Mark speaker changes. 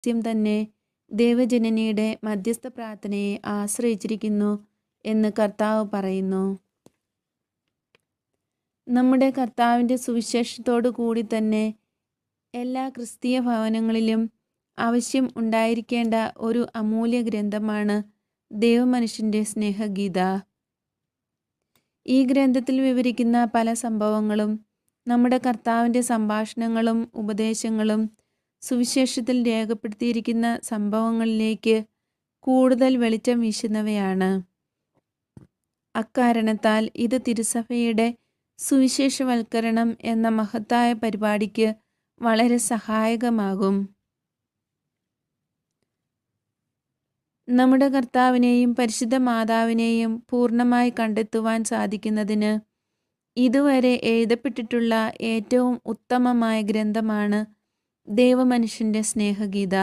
Speaker 1: രഹസ്യം തന്നെ ദൈവജനനിയുടെ മധ്യസ്ഥ പ്രാർത്ഥനയെ ആശ്രയിച്ചിരിക്കുന്നു എന്ന് കർത്താവ് പറയുന്നു. നമ്മുടെ കർത്താവിൻ്റെ സുവിശേഷത്തോടു കൂടി തന്നെ എല്ലാ ക്രിസ്തീയ ഭവനങ്ങളിലും ആവശ്യം ഉണ്ടായിരിക്കേണ്ട ഒരു അമൂല്യ ഗ്രന്ഥമാണ് ദൈവമനുഷ്യൻ്റെ സ്നേഹഗീത. ഈ ഗ്രന്ഥത്തിൽ വിവരിക്കുന്ന പല സംഭവങ്ങളും നമ്മുടെ കർത്താവിൻ്റെ സംഭാഷണങ്ങളും ഉപദേശങ്ങളും സുവിശേഷത്തിൽ രേഖപ്പെടുത്തിയിരിക്കുന്ന സംഭവങ്ങളിലേക്ക് കൂടുതൽ വെളിച്ചം വീശുന്നവയാണ്. അക്കാരണത്താൽ ഇത് തിരുസഭയുടെ സുവിശേഷവൽക്കരണം എന്ന മഹത്തായ പരിപാടിക്ക് വളരെ സഹായകമാകും. നമ്മുടെ കർത്താവിനെയും പരിശുദ്ധ മാതാവിനെയും പൂർണ്ണമായി കണ്ടെത്തുവാൻ സാധിക്കുന്നതിന് ഇതുവരെ എഴുതപ്പെട്ടിട്ടുള്ള ഏറ്റവും ഉത്തമമായ ഗ്രന്ഥമാണ് ദൈവമനുഷ്യൻ്റെ സ്നേഹഗീത.